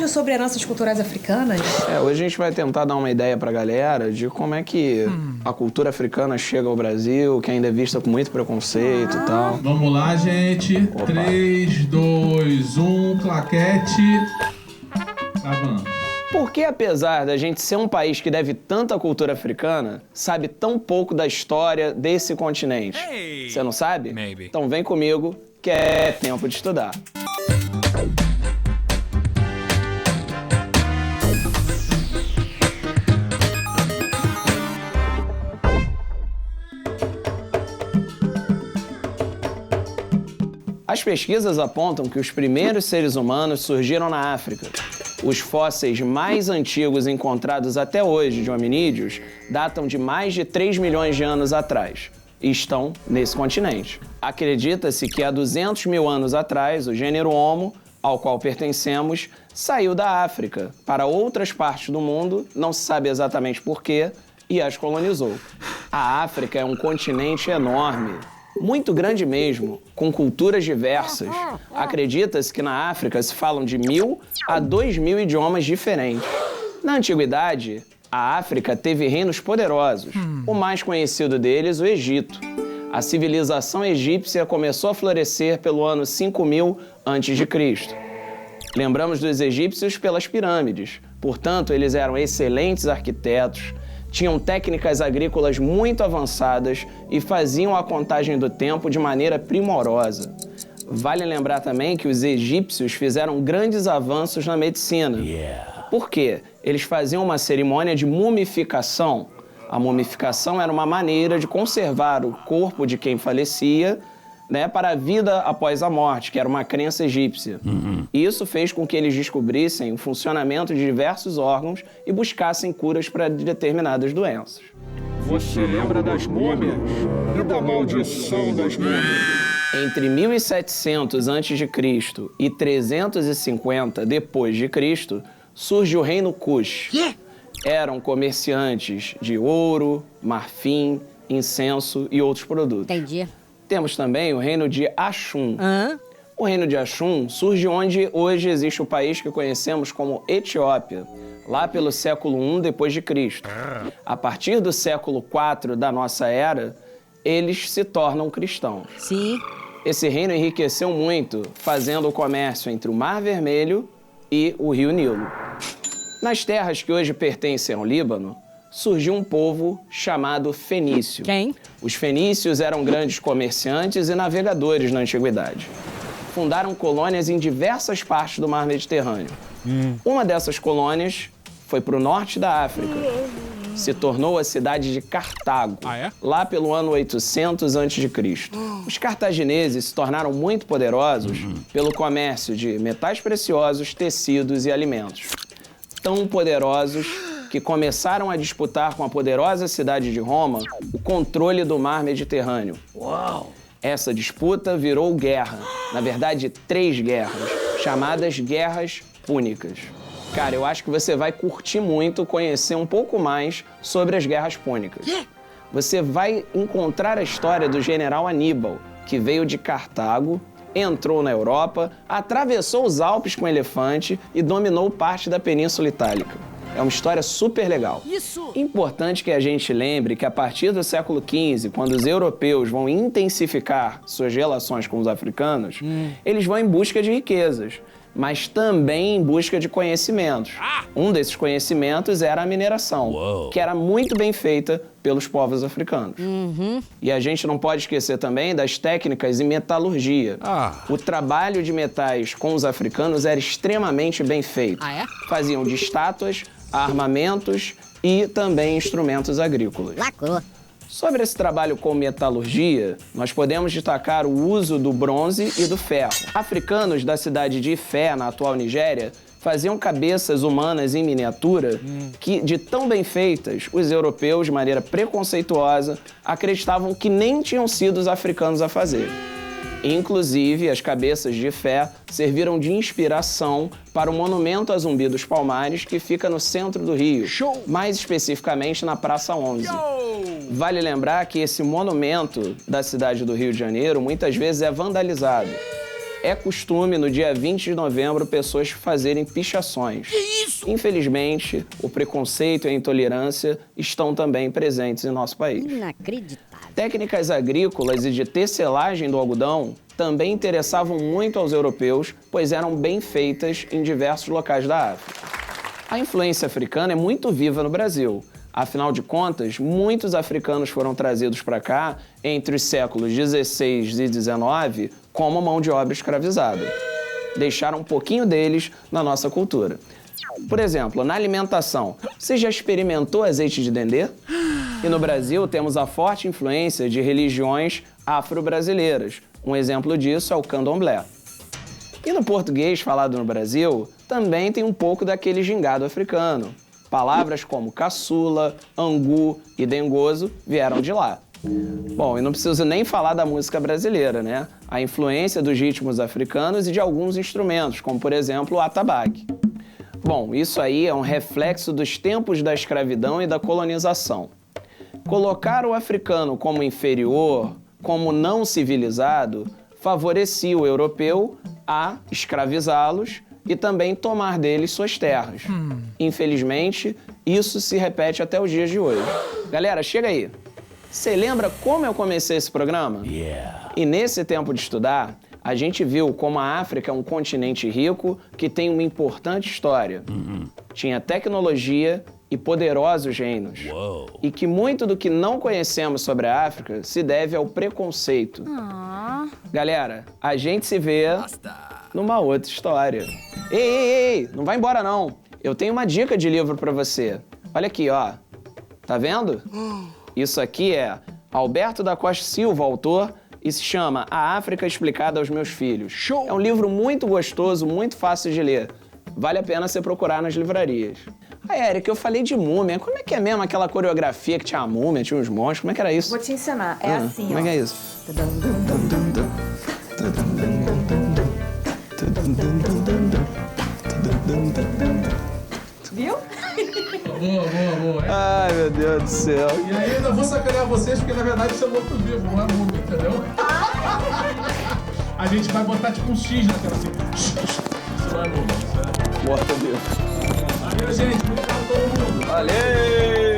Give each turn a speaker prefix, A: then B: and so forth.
A: sobre heranças culturais africanas?
B: Hoje a gente vai tentar dar uma ideia pra galera de como é que a cultura africana chega ao Brasil, que ainda é vista com muito preconceito e tal.
C: Vamos lá, gente.
B: Opa.
C: 3, 2, 1, claquete. Gravando.
B: Por que, apesar da gente ser um país que deve tanta cultura africana, sabe tão pouco da história desse continente? Você não sabe?
D: Maybe.
B: Então vem comigo, que é tempo de estudar. As pesquisas apontam que os primeiros seres humanos surgiram na África. Os fósseis mais antigos encontrados até hoje de hominídeos datam de mais de 3 milhões de anos atrás e estão nesse continente. Acredita-se que há 200 mil anos atrás, o gênero Homo, ao qual pertencemos, saiu da África para outras partes do mundo, não se sabe exatamente porquê, e as colonizou. A África é um continente enorme, muito grande mesmo, com culturas diversas. Acredita-se que na África se falam de 1.000 a 2.000 idiomas diferentes. Na antiguidade, a África teve reinos poderosos. O mais conhecido deles, o Egito. A civilização egípcia começou a florescer pelo ano 5000 a.C. Lembramos dos egípcios pelas pirâmides. Portanto, eles eram excelentes arquitetos, tinham técnicas agrícolas muito avançadas e faziam a contagem do tempo de maneira primorosa. Vale lembrar também que os egípcios fizeram grandes avanços na medicina. Por quê? Eles faziam uma cerimônia de mumificação. A mumificação era uma maneira de conservar o corpo de quem falecia, para a vida após a morte, que era uma crença egípcia. E isso fez com que eles descobrissem o funcionamento de diversos órgãos e buscassem curas para determinadas doenças.
E: Você lembra das múmias? E da maldição das múmias?
B: Entre 1700 a.C. e 350 d.C., surge o reino Kush. Eram comerciantes de ouro, marfim, incenso e outros produtos.
F: Entendi.
B: Temos também o reino de Axum. O reino de Axum surge onde hoje existe o país que conhecemos como Etiópia, lá pelo século I d.C. A partir do século IV da nossa era, eles se tornam cristãos.
F: Sim.
B: Esse reino enriqueceu muito, fazendo o comércio entre o Mar Vermelho e o Rio Nilo. Nas terras que hoje pertencem ao Líbano, surgiu um povo chamado fenício.
F: Quem?
B: Os fenícios eram grandes comerciantes e navegadores na antiguidade. Fundaram colônias em diversas partes do mar Mediterrâneo. Uma dessas colônias foi para o norte da África. Se tornou a cidade de Cartago, lá pelo ano 800 a.C. Os cartagineses se tornaram muito poderosos pelo comércio de metais preciosos, tecidos e alimentos. Tão poderosos que começaram a disputar com a poderosa cidade de Roma o controle do mar Mediterrâneo.
D: Uau!
B: Essa disputa virou guerra, na verdade 3 guerras, chamadas Guerras Púnicas. Cara, eu acho que você vai curtir muito conhecer um pouco mais sobre as Guerras Púnicas. Você vai encontrar a história do general Aníbal, que veio de Cartago, entrou na Europa, atravessou os Alpes com elefante e dominou parte da Península Itálica. É uma história super legal.
F: Isso!
B: Importante que a gente lembre que a partir do século XV, quando os europeus vão intensificar suas relações com os africanos, eles vão em busca de riquezas, mas também em busca de conhecimentos. Um desses conhecimentos era a mineração, que era muito bem feita pelos povos africanos. E a gente não pode esquecer também das técnicas em metalurgia. O trabalho de metais com os africanos era extremamente bem feito. Faziam de estátuas, armamentos e também instrumentos agrícolas.
F: Lacrou.
B: Sobre esse trabalho com metalurgia, nós podemos destacar o uso do bronze e do ferro. Africanos da cidade de Ifé, na atual Nigéria, faziam cabeças humanas em miniatura que, de tão bem feitas, os europeus, de maneira preconceituosa, acreditavam que nem tinham sido os africanos a fazer. Inclusive, as cabeças de Ifé serviram de inspiração para o monumento a Zumbi dos Palmares, que fica no centro do Rio, mais especificamente na Praça 11. Vale lembrar que esse monumento da cidade do Rio de Janeiro muitas vezes é vandalizado. É costume, no dia 20 de novembro, pessoas fazerem pichações. Que isso? Infelizmente, o preconceito e a intolerância estão também presentes em nosso país.
D: Inacreditável.
B: Técnicas agrícolas e de tecelagem do algodão também interessavam muito aos europeus, pois eram bem feitas em diversos locais da África. A influência africana é muito viva no Brasil. Afinal de contas, muitos africanos foram trazidos para cá entre os séculos 16 e 19 como mão de obra escravizada. Deixaram um pouquinho deles na nossa cultura. Por exemplo, na alimentação, você já experimentou azeite de dendê? E no Brasil temos a forte influência de religiões afro-brasileiras. Um exemplo disso é o candomblé. E no português falado no Brasil, também tem um pouco daquele gingado africano. Palavras como caçula, angu e dengoso vieram de lá. Bom, e não preciso nem falar da música brasileira, né? A influência dos ritmos africanos e de alguns instrumentos, como por exemplo o atabaque. Bom, isso aí é um reflexo dos tempos da escravidão e da colonização. Colocar o africano como inferior, como não civilizado, favorecia o europeu a escravizá-los e também tomar deles suas terras. Infelizmente, isso se repete até os dias de hoje. Galera, chega aí. Você lembra como eu comecei esse programa? E nesse tempo de estudar, a gente viu como a África é um continente rico que tem uma importante história. Tinha tecnologia e poderosos reinos. E que muito do que não conhecemos sobre a África se deve ao preconceito. Galera, a gente se vê numa outra história. Ei, não vai embora não. Eu tenho uma dica de livro pra você. Olha aqui, ó. Tá vendo? Isso aqui é Alberto da Costa Silva, autor, e se chama A África Explicada aos Meus Filhos. Show! É um livro muito gostoso, muito fácil de ler. Vale a pena você procurar nas livrarias. Érica, eu falei de múmia. Como é que é mesmo aquela coreografia que tinha a múmia, tinha os monstros? Como é que era isso?
A: Vou te ensinar. É assim,
B: Como
A: ó.
B: é que é isso?
A: Viu?
C: Boa.
B: Ai, meu Deus do céu.
C: E aí ainda vou sacanear vocês, porque na verdade isso é morto vivo, não é múmia, entendeu? A gente vai botar tipo um X na tela assim. Isso não é múmia, isso é...
B: Morto vivo.
C: Valeu, gente. Obrigado a todo mundo.
B: Valeu!